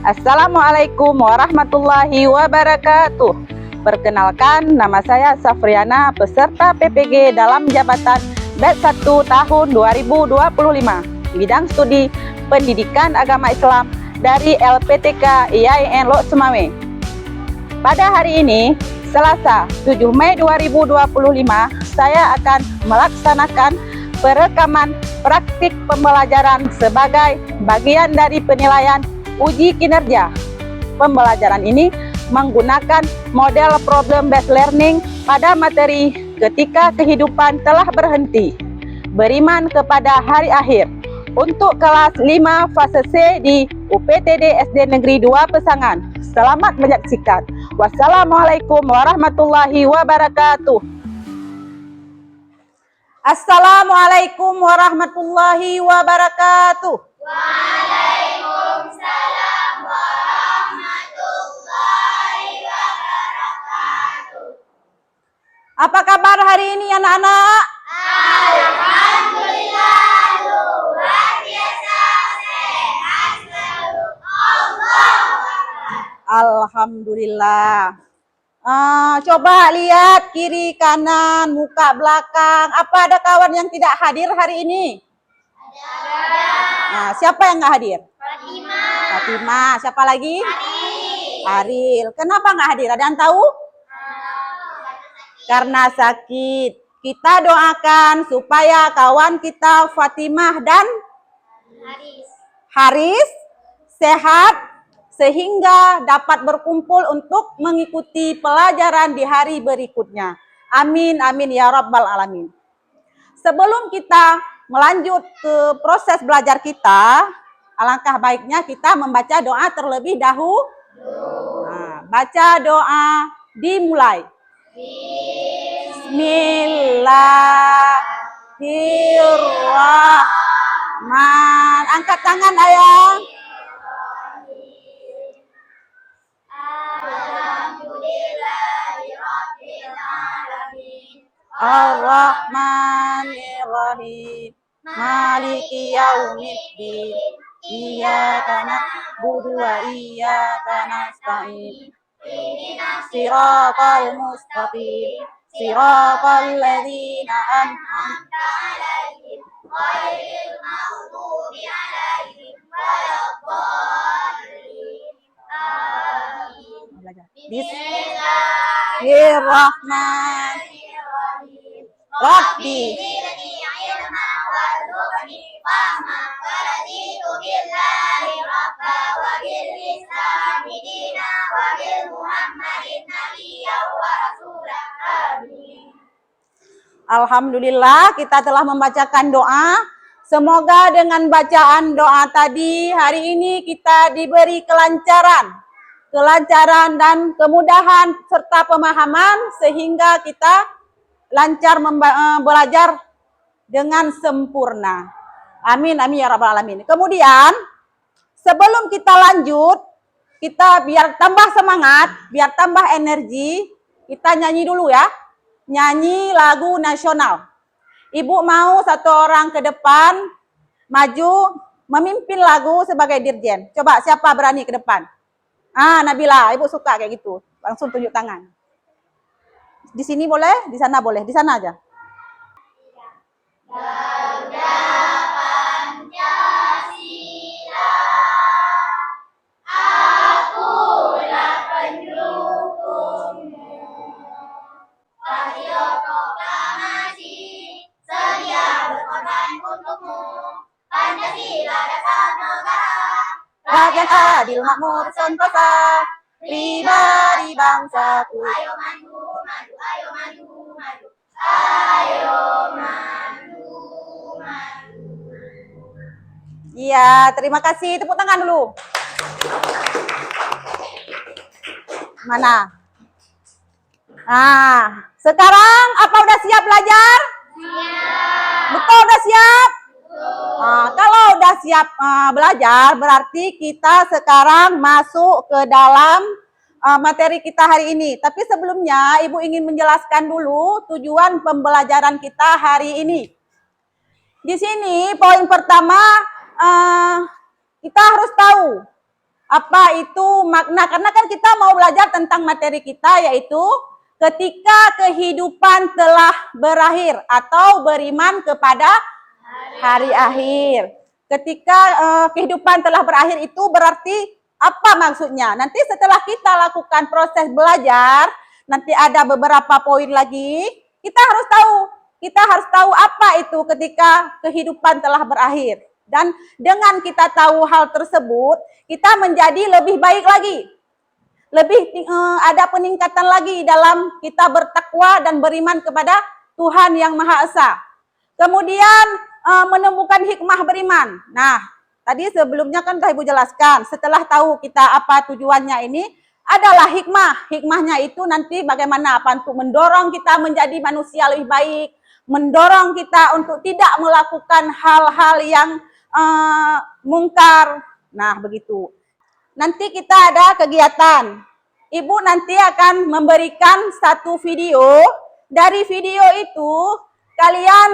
Assalamualaikum warahmatullahi wabarakatuh. Perkenalkan, nama saya Safriana, peserta PPG dalam jabatan batch 1 tahun 2025, bidang studi Pendidikan Agama Islam dari LPTK IAIN Lok Sumawe. Pada hari ini, Selasa 7 Mei 2025, saya akan melaksanakan perekaman praktik pembelajaran sebagai bagian dari penilaian uji kinerja. Pembelajaran ini menggunakan model problem based learning pada materi ketika kehidupan telah berhenti, beriman kepada hari akhir, untuk kelas 5 fase C di UPTD SD Negeri 2 Pesangan. Selamat menyaksikan. Wassalamualaikum warahmatullahi wabarakatuh. Assalamualaikum warahmatullahi wabarakatuh. Waalaikumsalam warahmatullahi wabarakatuh. Apa kabar hari ini anak-anak? Alhamdulillah, luar biasa sehat selalu. Allahu Akbar. Alhamdulillah. Coba lihat kiri kanan, muka belakang. Apa ada kawan yang tidak hadir hari ini? Siapa yang nggak hadir? Fatimah. Siapa lagi? Aril. Kenapa nggak hadir? Ada yang tahu? Karena sakit. Kita doakan supaya kawan kita Fatimah dan Haris sehat sehingga dapat berkumpul untuk mengikuti pelajaran di hari berikutnya. Amin, amin ya rabbal alamin. Sebelum kita melanjut ke proses belajar kita, alangkah baiknya kita membaca doa terlebih dahulu. Baca doa dimulai. Bismillahirrahmanirrahim. Angkat tangan ayah. Ar-Rahmanir-Rahim. Maliki yaumiddin. Iyyaka na'budu wa iyyaka nasta'in. Shiratal mustaqim. Shiratal ladzina an'amta 'alaihim ghairil maghdubi 'alaihim waladdallin. Amin. Bismillahirrahmanirrahim. Rabbi zidni ilman warzuqni fahma waraditu billahi rabba wa bil islami dina wa bil muhammadin nabiyyan wa rasulah. Amin. Alhamdulillah, kita telah membacakan doa. Semoga dengan bacaan doa tadi hari ini kita diberi kelancaran dan kemudahan serta pemahaman sehingga kita lancar belajar dengan sempurna. Amin, amin ya rabbal alamin. Kemudian sebelum kita lanjut, kita biar tambah semangat, biar tambah energi, kita nyanyi dulu ya. Nyanyi lagu nasional. Ibu mau satu orang ke depan, maju, memimpin lagu sebagai dirjen. Coba siapa berani ke depan? Nabila, ibu suka kayak gitu. Langsung tunjuk tangan. Di sini boleh, di sana boleh, di sana aja. Garuda Pancasila, akulah pendukungmu. Patriot proklamasi, sedia berkorban untukmu. Pancasila dasar negara, Rakyat adil makmur sentosa, pribadi bangsaku. ayo maju, maju, ayo maju, maju. Ayo maju, maju. Iya, terima kasih. Tepuk tangan dulu. Mana? Sekarang apa udah siap belajar? Siap. Betul udah siap? Kalau udah siap belajar, berarti kita sekarang masuk ke dalam materi kita hari ini. Tapi sebelumnya, Ibu ingin menjelaskan dulu tujuan pembelajaran kita hari ini. Di sini, poin pertama, kita harus tahu Apa itu makna? Karena kan kita mau belajar tentang materi kita, yaitu ketika kehidupan telah berakhir atau beriman kepada hari akhir. Ketika kehidupan telah berakhir itu berarti apa maksudnya? Nanti setelah kita lakukan proses belajar, nanti ada beberapa poin lagi, kita harus tahu apa itu ketika kehidupan telah berakhir. Dan dengan kita tahu hal tersebut, kita menjadi lebih baik lagi. Ada peningkatan lagi dalam kita bertakwa dan beriman kepada Tuhan yang Maha Esa. Kemudian menemukan hikmah beriman. Nah, tadi sebelumnya kan Ibu jelaskan, setelah tahu kita apa tujuannya ini, adalah hikmah. Hikmahnya itu nanti bagaimana apa untuk mendorong kita menjadi manusia lebih baik, mendorong kita untuk tidak melakukan hal-hal yang mungkar. Nah, begitu. Nanti kita ada kegiatan. Ibu nanti akan memberikan satu video. Dari video itu, kalian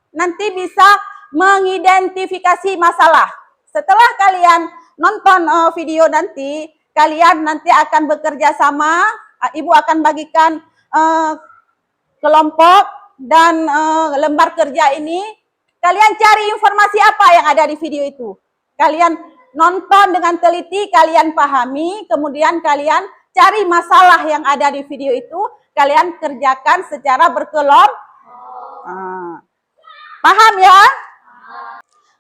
nanti bisa mengidentifikasi masalah. Setelah kalian nonton video nanti, kalian nanti akan bekerja sama. Ibu akan bagikan kelompok dan lembar kerja ini. Kalian cari informasi apa yang ada di video itu. Kalian nonton dengan teliti, kalian pahami, kemudian kalian cari masalah yang ada di video itu, kalian kerjakan secara berkelompok. Paham ya?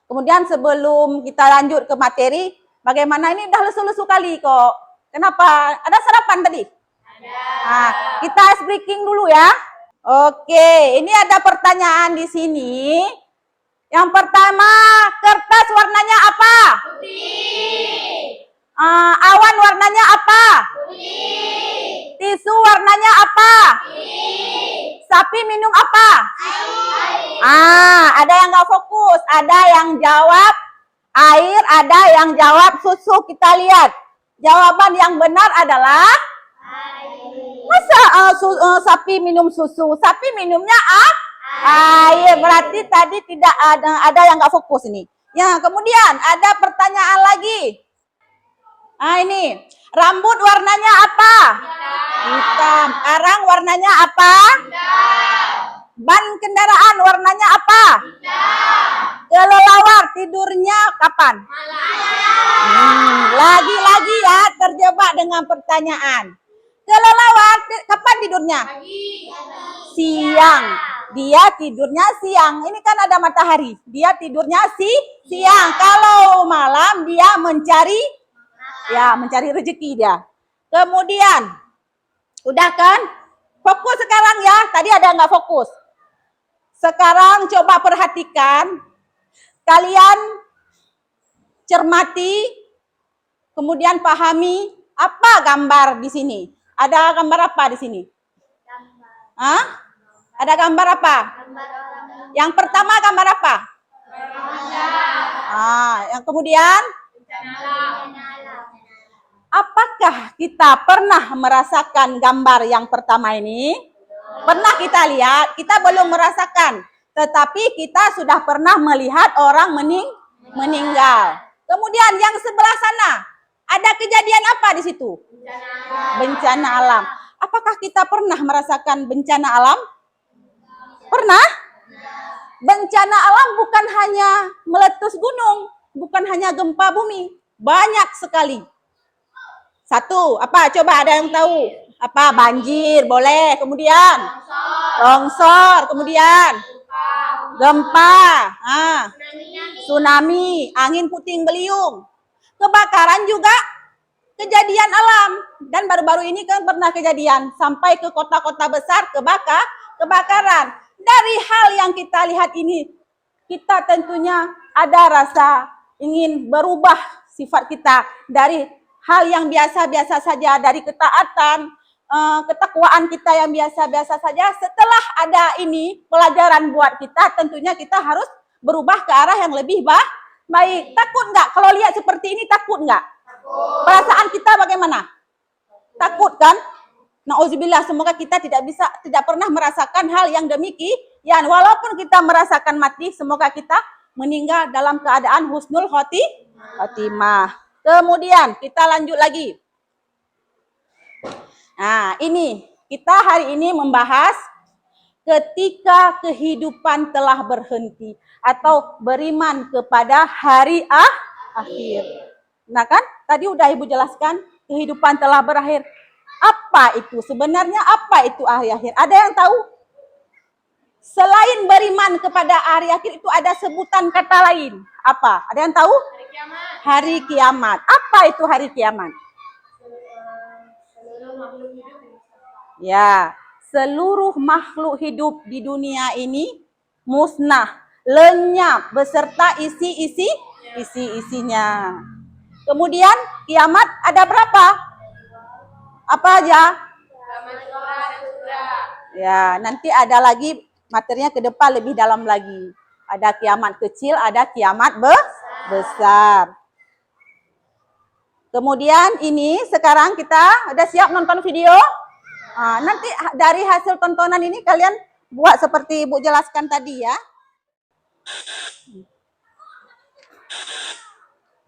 Kemudian sebelum kita lanjut ke materi, bagaimana ini udah lesu-lesu kali kok. Kenapa? Ada sarapan tadi? Ada. Kita ice breaking dulu ya. Oke, ini ada pertanyaan di sini. Yang pertama, kertas warnanya apa? Putih. Awan warnanya apa? Putih. Tisu warnanya apa? Putih. Sapi minum apa? Air. Ada yang nggak fokus, ada yang jawab air, ada yang jawab susu. Kita lihat. Jawaban yang benar adalah air. Masa sapi minum susu? Sapi minumnya air. Berarti tadi tidak ada yang nggak fokus ini. Ya, kemudian ada pertanyaan lagi. Ini rambut warnanya apa? Hitam. Arang warnanya apa? Hitam. Ban kendaraan warnanya apa? Hitam. Kelelawar tidurnya kapan? Malam. Lagi-lagi ya terjebak dengan pertanyaan. Kelelawar kapan tidurnya? Pagi. Siang. Dia tidurnya siang. Ini kan ada matahari. Dia tidurnya siang. Kalau malam dia mencari rezeki dia. Kemudian, udah kan? Fokus sekarang ya. Tadi ada nggak fokus? Sekarang coba perhatikan. Kalian cermati, kemudian pahami apa gambar di sini. Ada gambar apa di sini? Ada gambar apa? Yang pertama gambar apa? Yang kemudian? Apakah kita pernah merasakan gambar yang pertama ini? Pernah kita lihat, kita belum merasakan. Tetapi kita sudah pernah melihat orang meninggal. Kemudian yang sebelah sana, ada kejadian apa di situ? Bencana alam. Apakah kita pernah merasakan bencana alam? Pernah? Bencana alam bukan hanya meletus gunung, bukan hanya gempa bumi. Banyak sekali. Satu, apa? Coba ada yang tahu? Apa? Banjir, boleh. Kemudian? Longsor. Kemudian? Gempa. Tsunami. Angin puting beliung. Kebakaran juga kejadian alam. Dan baru-baru ini kan pernah kejadian. Sampai ke kota-kota besar kebakaran. Dari hal yang kita lihat ini, kita tentunya ada rasa ingin berubah sifat kita dari hal yang biasa-biasa saja, dari ketaatan, ketakwaan kita yang biasa-biasa saja. Setelah ada ini pelajaran buat kita, tentunya kita harus berubah ke arah yang lebih baik. Takut nggak? Kalau lihat seperti ini takut nggak? Perasaan kita bagaimana? Takut kan? Nauzubillah, semoga kita tidak pernah merasakan hal yang demikian. Walaupun kita merasakan mati, semoga kita meninggal dalam keadaan husnul khotimah. Kemudian kita lanjut lagi. Nah, ini kita hari ini membahas ketika kehidupan telah berhenti atau beriman kepada hari akhir. Nah kan, tadi udah Ibu jelaskan kehidupan telah berakhir. Apa itu? Sebenarnya apa itu hari akhir? Ada yang tahu? Selain beriman kepada hari akhir itu ada sebutan kata lain. Apa? Ada yang tahu? Hari kiamat. Hari kiamat. Apa itu hari kiamat? Seluruh makhluk hidup. Ya, seluruh makhluk hidup di dunia ini musnah, lenyap beserta isi-isinya. Kemudian kiamat ada berapa? Apa aja? Ya, nanti ada lagi materinya ke depan lebih dalam lagi. Ada kiamat kecil, ada kiamat besar. Kemudian ini sekarang kita udah siap nonton video? Nanti dari hasil tontonan ini kalian buat seperti Ibu jelaskan tadi ya.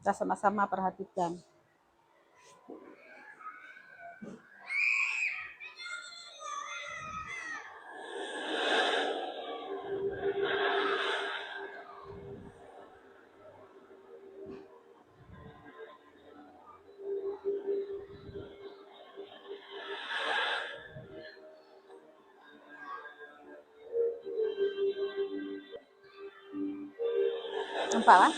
Kita sama-sama perhatikan. Nampak kan?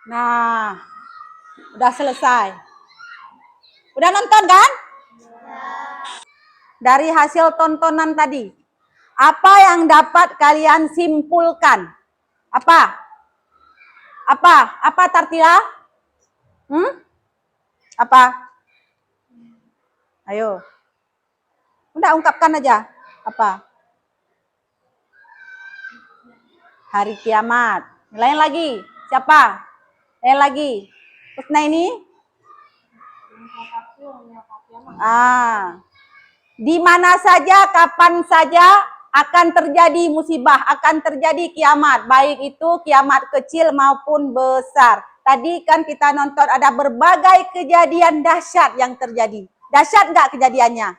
Nah, udah selesai. Udah nonton kan? Dari hasil tontonan tadi, apa yang dapat kalian simpulkan? Apa? Apa Tartila? Apa? Ayo. Udah ungkapkan aja. Apa? Hari kiamat. Lain lagi. Siapa? Lain lagi. Terus ini? Di mana saja, kapan saja akan terjadi musibah, akan terjadi kiamat. Baik itu kiamat kecil maupun besar. Tadi kan kita nonton ada berbagai kejadian dahsyat yang terjadi. Dahsyat nggak kejadiannya?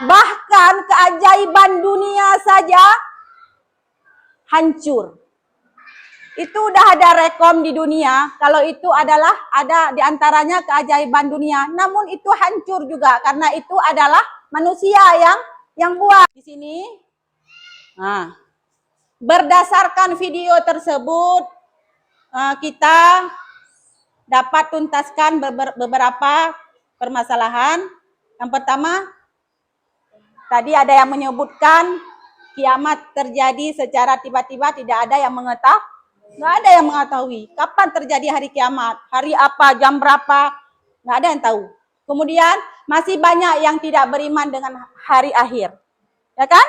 Bahkan keajaiban dunia saja hancur. Itu udah ada rekom di dunia, kalau itu adalah ada di antaranya keajaiban dunia. Namun itu hancur juga karena itu adalah manusia yang buat. Di sini, berdasarkan video tersebut kita dapat tuntaskan beberapa permasalahan. Yang pertama, tadi ada yang menyebutkan kiamat terjadi secara tiba-tiba, tidak ada yang mengetahui. Nggak ada yang mengetahui kapan terjadi hari kiamat, hari apa, jam berapa, nggak ada yang tahu. Kemudian masih banyak yang tidak beriman dengan hari akhir, ya kan?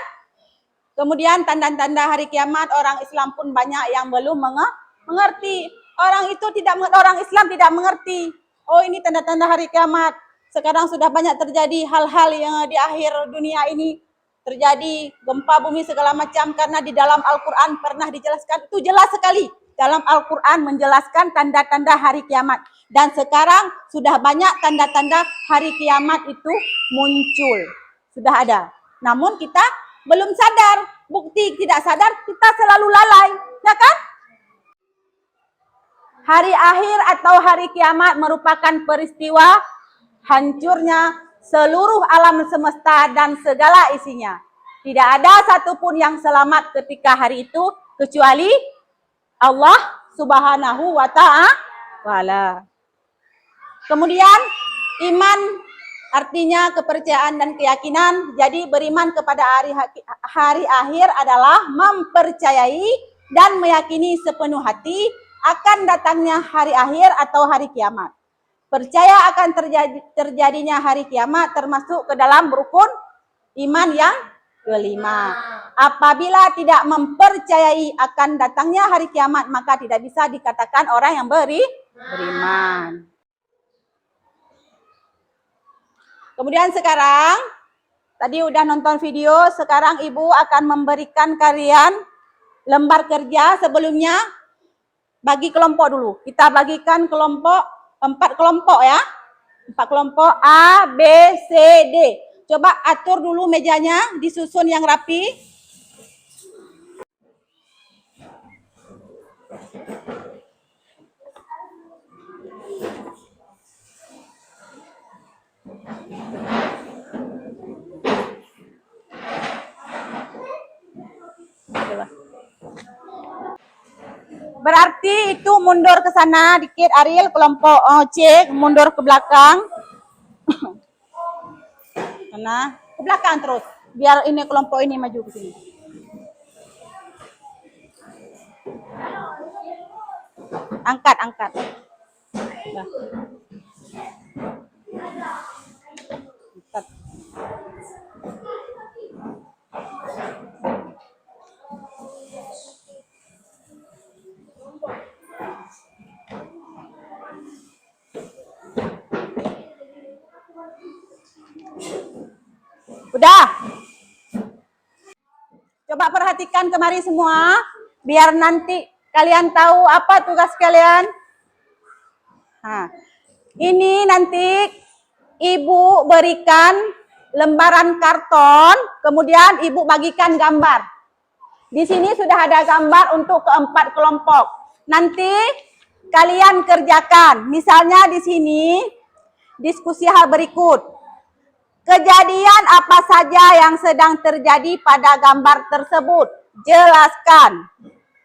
Kemudian tanda-tanda hari kiamat orang Islam pun banyak yang belum mengerti. Orang Islam tidak mengerti. Oh, ini tanda-tanda hari kiamat. Sekarang sudah banyak terjadi hal-hal yang di akhir dunia ini. Terjadi gempa bumi segala macam karena di dalam Al-Quran pernah dijelaskan. Itu jelas sekali. dalam Al-Quran menjelaskan tanda-tanda hari kiamat. Dan sekarang sudah banyak tanda-tanda hari kiamat itu muncul. Sudah ada. Namun kita belum sadar. Bukti tidak sadar, kita selalu lalai. Ya kan? Hari akhir atau hari kiamat merupakan peristiwa hancurnya seluruh alam semesta dan segala isinya. Tidak ada satupun yang selamat ketika hari itu kecuali Allah Subhanahu wa Ta'ala. Kemudian iman artinya kepercayaan dan keyakinan. Jadi beriman kepada hari akhir adalah mempercayai dan meyakini sepenuh hati akan datangnya hari akhir atau hari kiamat. Percaya akan terjadinya hari kiamat termasuk ke dalam rukun iman yang kelima. Apabila tidak mempercayai akan datangnya hari kiamat, maka tidak bisa dikatakan orang yang beriman. Kemudian sekarang, tadi udah nonton video, sekarang Ibu akan memberikan kalian lembar kerja. Sebelumnya, bagi kelompok dulu. Kita bagikan kelompok, 4 kelompok ya. 4 kelompok A, B, C, D. Coba atur dulu mejanya, disusun yang rapi. Berarti itu mundur ke sana dikit Ariel, kelompok C mundur ke belakang. Nah, ke belakang terus. Biar ini kelompok ini maju ke sini. Angkat. Nah. Angkat. Udah. Coba perhatikan kemari semua, biar nanti kalian tahu apa tugas kalian. Nah, ini nanti Ibu berikan lembaran karton, kemudian Ibu bagikan gambar. Di sini sudah ada gambar untuk keempat kelompok. Nanti kalian kerjakan. Misalnya di sini diskusi hal berikut. Kejadian apa saja yang sedang terjadi pada gambar tersebut? Jelaskan.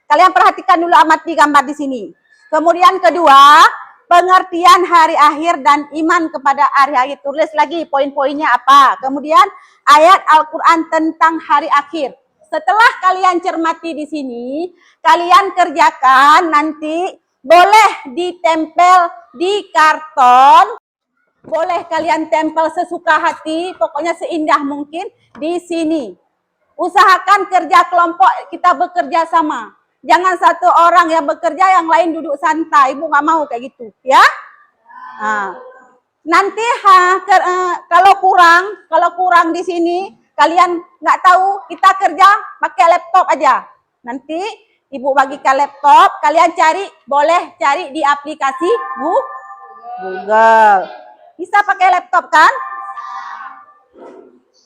Kalian perhatikan dulu, amati gambar di sini. Kemudian kedua, pengertian hari akhir dan iman kepada hari akhir. Tulis lagi poin-poinnya apa. Kemudian ayat Al-Quran tentang hari akhir. Setelah kalian cermati di sini, kalian kerjakan, nanti boleh ditempel di karton. Boleh kalian tempel sesuka hati, pokoknya seindah mungkin di sini. Usahakan kerja kelompok, kita bekerja sama. Jangan satu orang yang bekerja, yang lain duduk santai. Ibu nggak mau kayak gitu, ya. Nah, nanti kalau kurang di sini, kalian nggak tahu, kita kerja pakai laptop aja. Nanti Ibu bagikan laptop, kalian boleh cari di aplikasi Google. Bisa pakai laptop kan?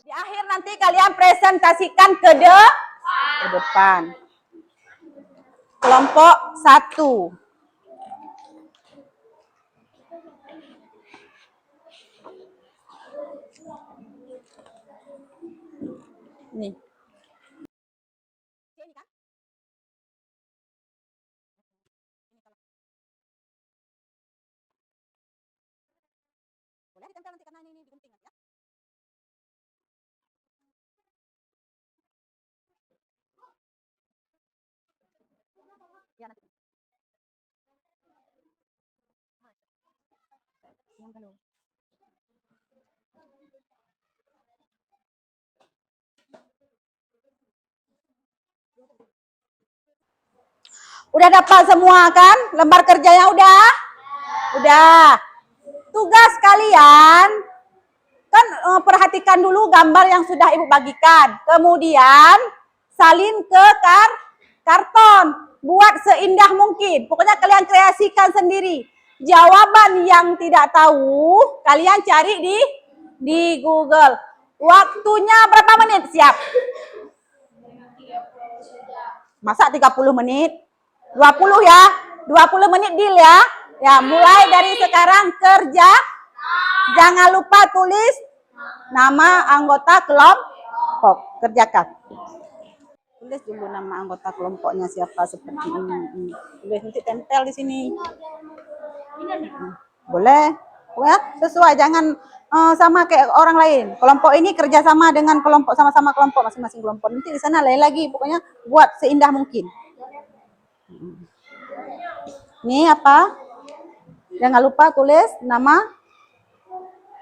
Di akhir nanti kalian presentasikan ke depan. Kelompok 1. Nih. Boleh ditempel nanti karena ini digunting ya. Ya nanti. Yang kalau. Udah dapat semua kan? Lembar kerjanya udah? Udah. Tugas kalian kan perhatikan dulu gambar yang sudah Ibu bagikan. Kemudian salin ke karton. buat seindah mungkin. Pokoknya kalian kreasikan sendiri. Jawaban yang tidak tahu, kalian cari di Google. Waktunya berapa menit? Siap. Masa 30 menit? 20 ya? 20 menit deal ya? Ya, mulai dari sekarang kerja. Jangan lupa tulis nama anggota kelompok. Kerjakan. Tulis dulu nama anggota kelompoknya siapa seperti ini. Tulis nanti tempel di sini. Boleh. Ya, sesuai, jangan sama kayak orang lain. Kelompok ini kerjasama dengan kelompok, sama-sama kelompok, masing-masing kelompok. Nanti di sana lain lagi. Pokoknya buat seindah mungkin. Ini apa? Jangan lupa tulis nama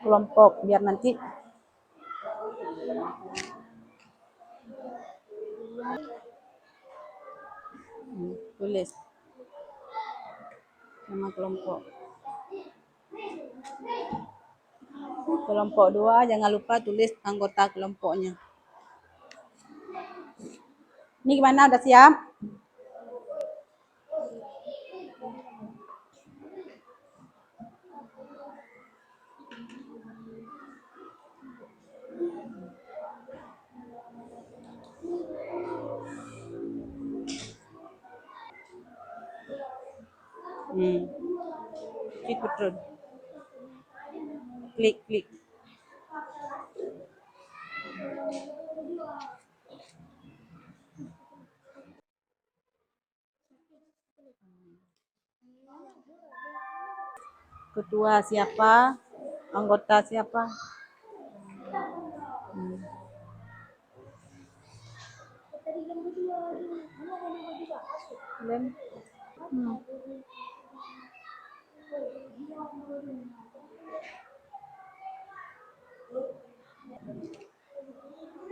kelompok biar nanti tulis nama kelompok. Kelompok 2, jangan lupa tulis anggota kelompoknya. Ini gimana, udah siap? Klik betul. Klik. Ketua siapa? Anggota siapa? Lem.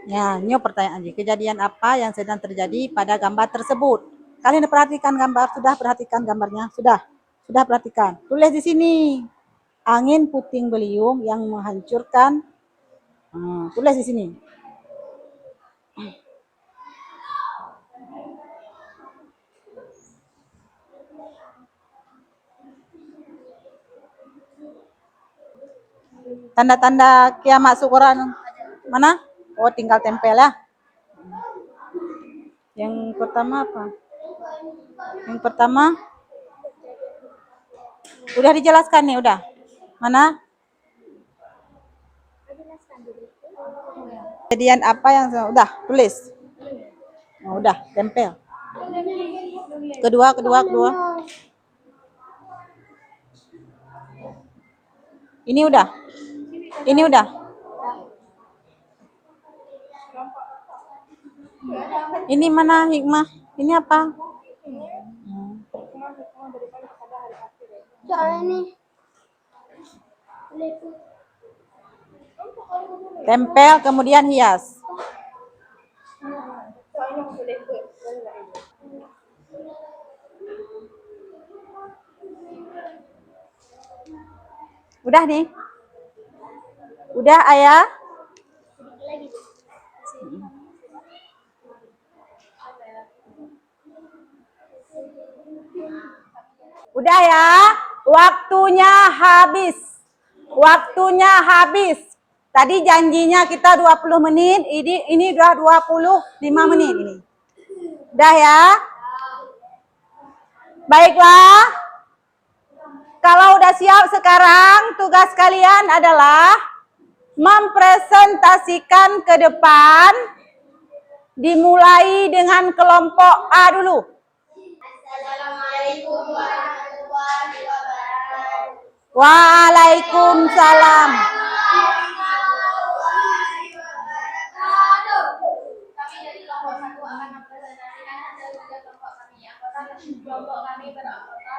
Ya, ini pertanyaan aja. Kejadian apa yang sedang terjadi pada gambar tersebut? Kalian perhatikan gambar? Sudah perhatikan gambarnya? Sudah perhatikan. Tulis di sini. Angin puting beliung yang menghancurkan. Tulis di sini. Tanda-tanda kiamat syukuran mana? Oh, tinggal tempel ya. Yang pertama apa? Yang pertama udah dijelaskan nih, udah. Mana? Kejadian apa yang udah tulis? Oh, udah tempel. Kedua. Ini udah. Ini mana hikmah? Ini apa? Tempel kemudian hias. Udah nih. Udah ayah. Udah ya. Waktunya habis. Tadi janjinya kita 20 menit, ini udah 25 menit ini. Udah ya? Baiklah. Kalau udah siap sekarang, tugas kalian adalah mempresentasikan ke depan, dimulai dengan kelompok A dulu. Assalamualaikum warahmatullahi wabarakatuh. Waalaikumsalam. Kami dari kelompok 1 akan mempresentasikan hasil kerja kelompok kami. Kelompok kami beranggota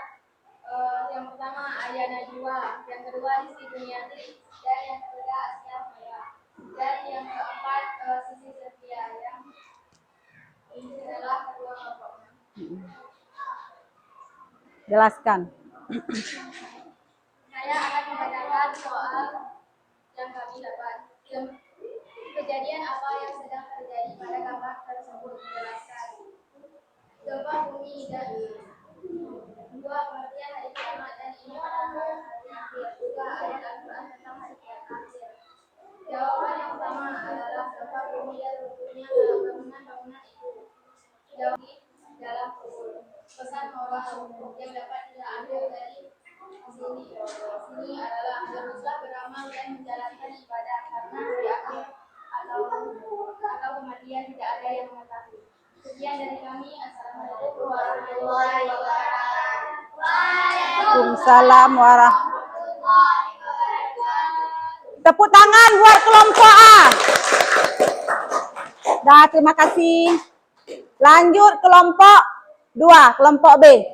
yang pertama Ayah Najwa, yang kedua Rizky Duniati, dan yang ketiga Asia Maya, dan yang keempat Sisi Setia. Yang ini adalah kedua kelompoknya. Jelaskan. Saya akan membacakan soal yang kami dapat. Kejadian apa yang sedang terjadi pada gambar tersebut? Jelaskan. Gempa bumi Dua, pengertian hari kiamat dan ini adalah hari akhir. Tiga, ayat Al-Quran tentang hari akhir. Jawaban yang pertama adalah gempa bumi dan runtuhnya dalam bangunan-bangunan itu. Jawab dalam pesan moral yang dapat kita ambil dari sini adalah teruslah beramal dan menjalankan ibadah karena di akhir atau kematian tidak ada yang mengetahui. Sekian dari kami. Assalamualaikum warahmatullahi wabarakatuh. Waalaikumsalam warahmatullahi wabarakatuh. Tepuk tangan buat kelompok A. Dah, terima kasih. Lanjut kelompok 2, kelompok B.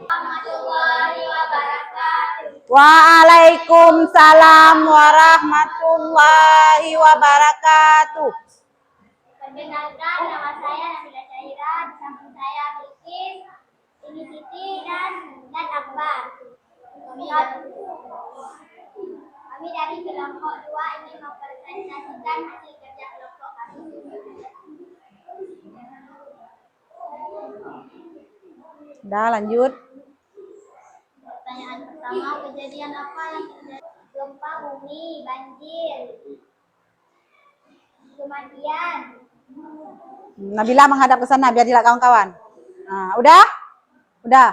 Warahmatullahi wabarakatuh. Waalaikumsalam warahmatullahi wabarakatuh. Perkenalkan, nama saya Nabila Syahira, di samping saya Bilqis, ini Siti dan Akbar. Kami dari kelompok 2 ingin mempresentasikan hasil kerja kelompok kami. Dah, lanjut. Pertanyaan pertama, kejadian apa yang terjadi? Gempa bumi, banjir, kematian. Nabila menghadap ke sana biar dilihat kawan-kawan. Nah, udah? Udah.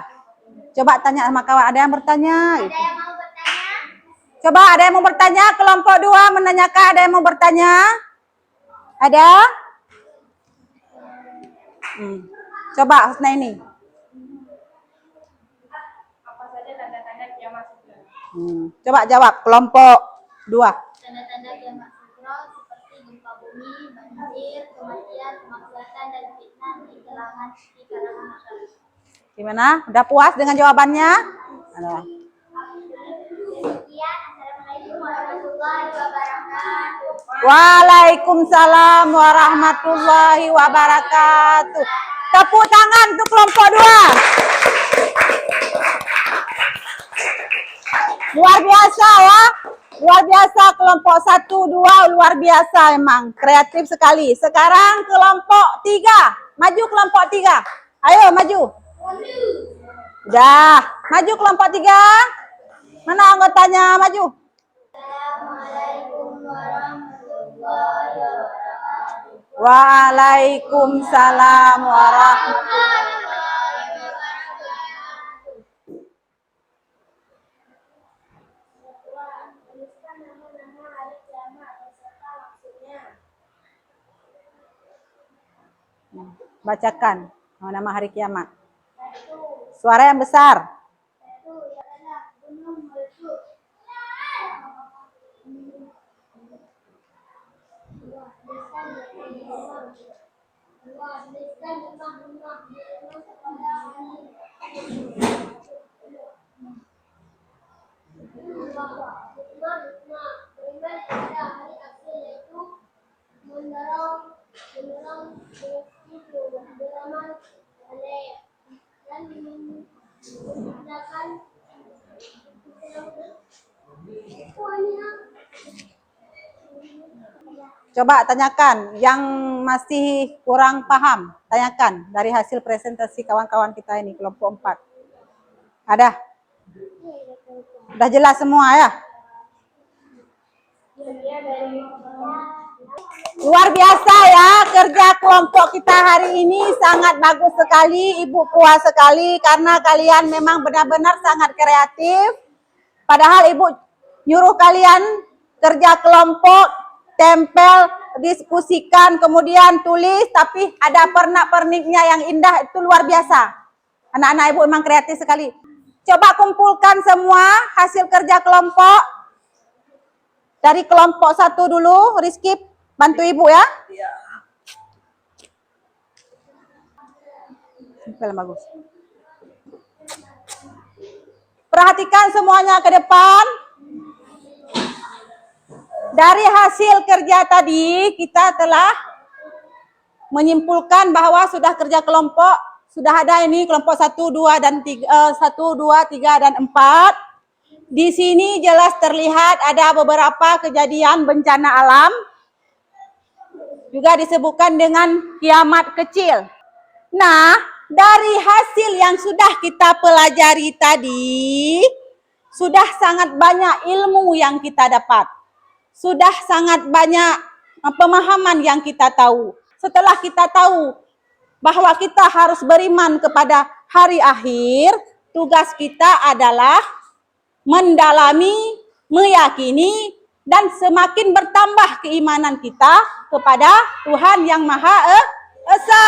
Coba tanya sama kawan, ada yang bertanya? Ada yang mau bertanya? Coba ada yang mau bertanya? Kelompok 2 menanyakan, ada yang mau bertanya? Ada? Coba Husnaini. Apa saja tanda-tanda kiamat sugra? Coba jawab kelompok 2. Tanda-tanda kiamat sugra seperti gempa bumi, banjir, kematian, kemaksiatan dan fitnah di kalangan masyarakat. Gimana? Udah puas dengan jawabannya? Ada. Sekian, assalamualaikum warahmatullahi wabarakatuh. Waalaikumsalam warahmatullahi wabarakatuh. Tepuk tangan untuk kelompok 2. Luar biasa ya. Luar biasa kelompok 1, 2 luar biasa emang. Kreatif sekali. Sekarang kelompok 3. Maju kelompok 3. Ayo maju. Udah. Maju kelompok 3. Mana anggotanya? Maju. Assalamualaikum warahmatullahi wabarakatuh. Waalaikumsalam warahmatullahi Tuliskan nama-nama hari kiamat beserta maksudnya. Bacakan nama hari kiamat. Suara yang besar. Satu adalah gunung meletus. Dua, tuliskan rumah-rumah diurus pada hari. Hikmah beriman pada hari akhir yaitu mendorong beramal saleh dan menggunakan Coba tanyakan yang masih kurang paham. Tanyakan dari hasil presentasi kawan-kawan kita ini kelompok 4. Ada? Udah jelas semua ya? Luar biasa ya kerja kelompok kita hari ini, sangat bagus sekali. Ibu puas sekali karena kalian memang benar-benar sangat kreatif. Padahal ibu nyuruh kalian kerja kelompok, tempel, diskusikan, kemudian tulis, tapi ada pernak-perniknya yang indah, itu luar biasa. Anak-anak ibu memang kreatif sekali. Coba kumpulkan semua hasil kerja kelompok. Dari kelompok 1 dulu, Rizky bantu ibu ya. Simpel bagus. Perhatikan semuanya ke depan. Dari hasil kerja tadi kita telah menyimpulkan bahwa sudah kerja kelompok, sudah ada ini kelompok 1, 2 dan 3, 1, 2, 3 dan 4. Di sini jelas terlihat ada beberapa kejadian bencana alam. Juga disebutkan dengan kiamat kecil. Nah, dari hasil yang sudah kita pelajari tadi, sudah sangat banyak ilmu yang kita dapat. Sudah sangat banyak pemahaman yang kita tahu. Setelah kita tahu bahwa kita harus beriman kepada hari akhir, tugas kita adalah mendalami, meyakini, dan semakin bertambah keimanan kita kepada Tuhan yang Maha Esa.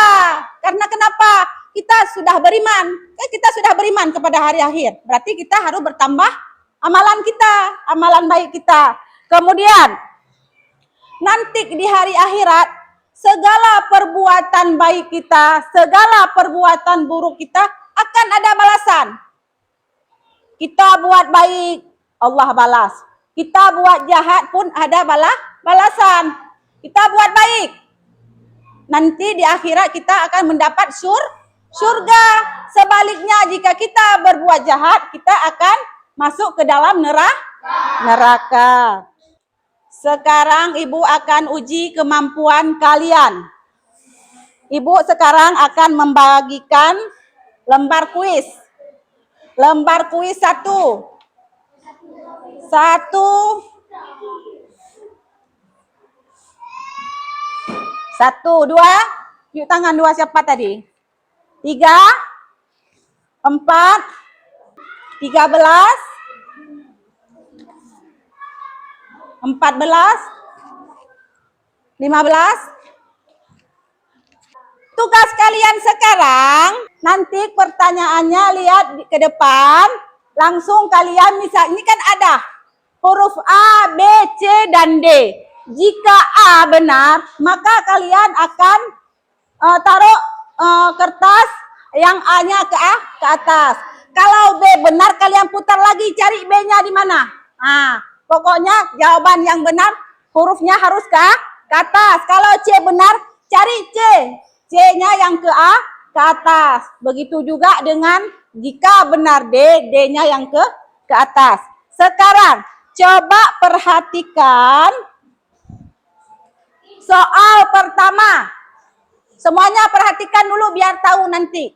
Karena kenapa? Kita sudah beriman. Kita sudah beriman kepada hari akhir. Berarti kita harus bertambah amalan kita, amalan baik kita. Kemudian, nanti di hari akhirat, segala perbuatan baik kita, segala perbuatan buruk kita akan ada balasan. Kita buat baik, Allah balas. Kita buat jahat pun ada balasan. Kita buat baik, nanti di akhirat kita akan mendapat surga. Sebaliknya jika kita berbuat jahat, kita akan masuk ke dalam neraka. Sekarang Ibu akan uji kemampuan kalian. Ibu sekarang akan membagikan lembar kuis. Lembar kuis 1. 1. 1, 2. Yuk tangan 2 siapa tadi? 3, 4, 13, 14, 15. Tugas kalian sekarang, nanti pertanyaannya lihat ke depan, langsung kalian misal ini kan ada huruf A, B, C, dan D. Jika A benar, maka kalian akan taruh kertas yang A-nya ke atas. Kalau B benar, kalian putar lagi cari B-nya di mana. Nah, pokoknya jawaban yang benar hurufnya harus ke atas. Kalau C benar, cari C. C-nya yang ke atas. Begitu juga dengan jika benar D, D-nya yang ke atas. Sekarang coba perhatikan soal pertama. Semuanya perhatikan dulu biar tahu nanti.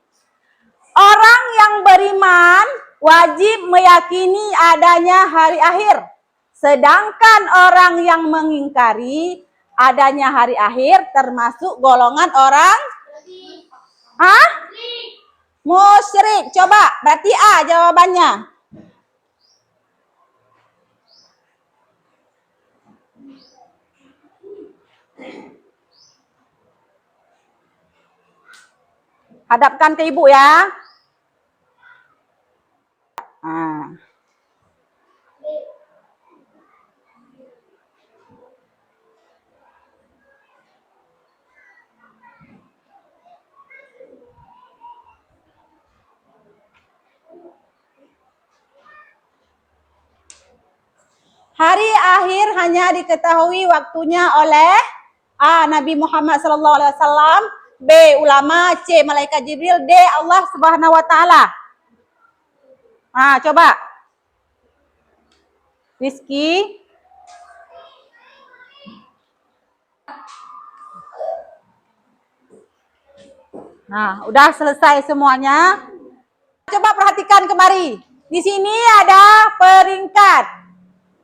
Orang yang beriman wajib meyakini adanya hari akhir. Sedangkan orang yang mengingkari adanya hari akhir termasuk golongan orang musyrik. Coba, berarti A jawabannya. Hadapkan ke Ibu ya. Hari akhir hanya diketahui waktunya oleh A. Nabi Muhammad SAW, B. Ulama, C. Malaikat Jibril, D. Allah Subhanahu Wa Taala. Coba, Rizky. Udah selesai semuanya. Coba perhatikan kemari. Di sini ada peringkat.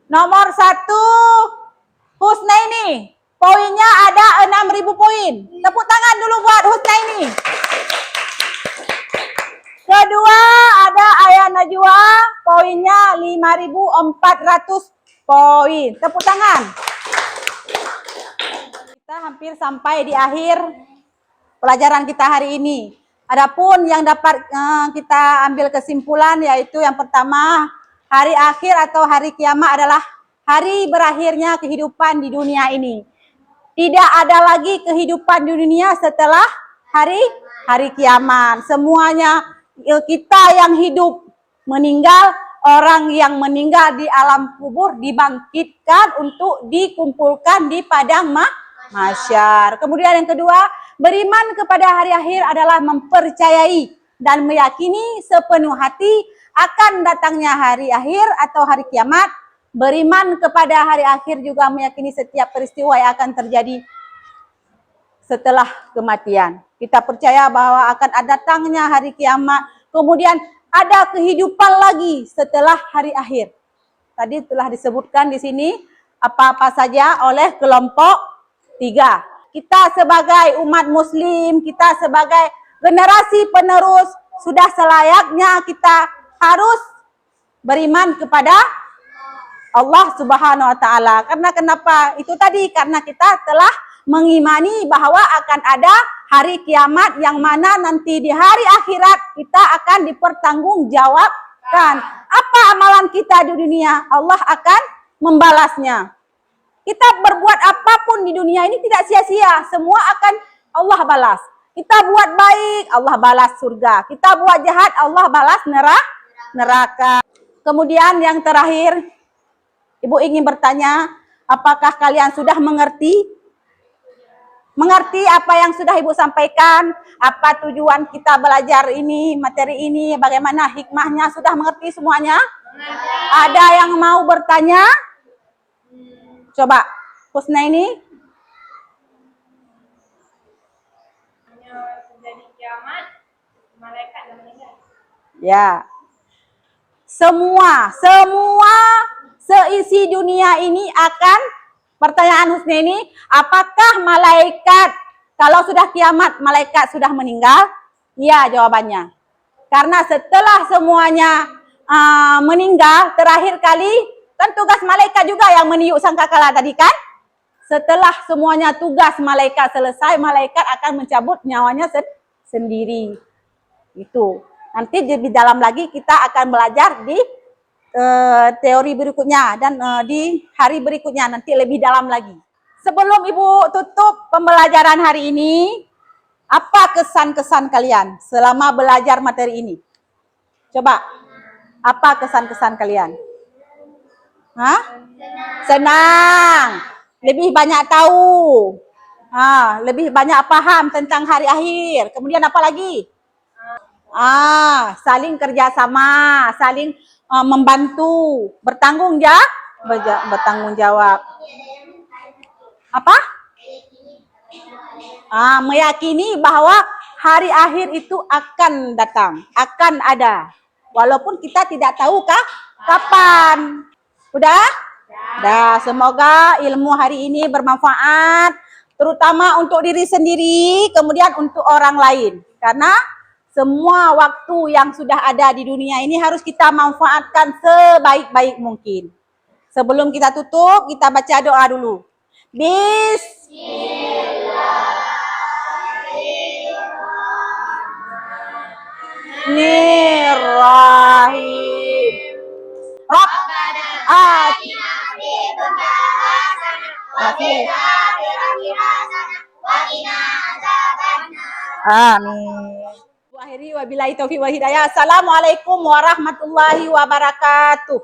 Nomor 1, Husnaini. Poinnya ada 6.000 poin. Tepuk tangan dulu buat Husnaini. Kedua ada Ayah Najwa. Poinnya 5.400 poin. Tepuk tangan. Kita hampir sampai di akhir pelajaran kita hari ini. Adapun yang dapat kita ambil kesimpulan yaitu yang pertama, hari akhir atau hari kiamat adalah hari berakhirnya kehidupan di dunia ini. Tidak ada lagi kehidupan di dunia setelah hari kiamat. Semuanya kita yang hidup meninggal, orang yang meninggal di alam kubur dibangkitkan untuk dikumpulkan di padang mahsyar. Kemudian yang kedua, beriman kepada hari akhir adalah mempercayai dan meyakini sepenuh hati akan datangnya hari akhir atau hari kiamat. Beriman kepada hari akhir juga meyakini setiap peristiwa yang akan terjadi setelah kematian. Kita percaya bahwa akan ada datangnya hari kiamat, kemudian ada kehidupan lagi setelah hari akhir. Tadi telah disebutkan di sini apa-apa saja oleh kelompok 3. Kita sebagai umat muslim, kita sebagai generasi penerus, sudah selayaknya kita harus beriman kepada Allah Subhanahu wa taala. Karena kenapa? Itu tadi karena kita telah mengimani bahwa akan ada hari kiamat yang mana nanti di hari akhirat kita akan dipertanggungjawabkan. Apa amalan kita di dunia, Allah akan membalasnya. Kita berbuat apapun di dunia ini tidak sia-sia, semua akan Allah balas. Kita buat baik, Allah balas surga. Kita buat jahat, Allah balas neraka. Kemudian yang terakhir, Ibu ingin bertanya, apakah kalian sudah mengerti? Mengerti apa yang sudah Ibu sampaikan? Apa tujuan kita belajar ini, materi ini, bagaimana hikmahnya? Sudah mengerti semuanya? Ada yang mau bertanya? Coba, Husna ini. Terjadi kiamat, malaikat dan meninggal. Ya. Semua seisi dunia ini akan, pertanyaan Husna ini, apakah malaikat, kalau sudah kiamat, malaikat sudah meninggal? Iya jawabannya. Karena setelah semuanya meninggal, terakhir kali, kan tugas malaikat juga yang meniup sangkakala tadi kan? Setelah semuanya tugas malaikat selesai, malaikat akan mencabut nyawanya sendiri. Itu. Nanti lebih dalam lagi kita akan belajar di teori berikutnya dan di hari berikutnya nanti lebih dalam lagi. Sebelum Ibu tutup pembelajaran hari ini, apa kesan-kesan kalian selama belajar materi ini? Coba, apa kesan-kesan kalian? Hah? Senang. Lebih banyak tahu. Lebih banyak paham tentang hari akhir. Kemudian apa lagi? Saling kerjasama, saling membantu, bertanggung jawab. Apa? Meyakini bahwa hari akhir itu akan datang, akan ada. Walaupun kita tidak tahu kapan. Udah? Dah, semoga ilmu hari ini bermanfaat, terutama untuk diri sendiri, kemudian untuk orang lain. Karena semua waktu yang sudah ada di dunia ini harus kita manfaatkan sebaik-baik mungkin. Sebelum kita tutup, kita baca doa dulu. Bismillahirrahmanirrahim. Rabbana atina fid dunya hasanah wa fil akhirati hasanah wa qina adzabannar. Amin. Wabillahi taufiq wa hidayah. Assalamualaikum warahmatullahi wabarakatuh.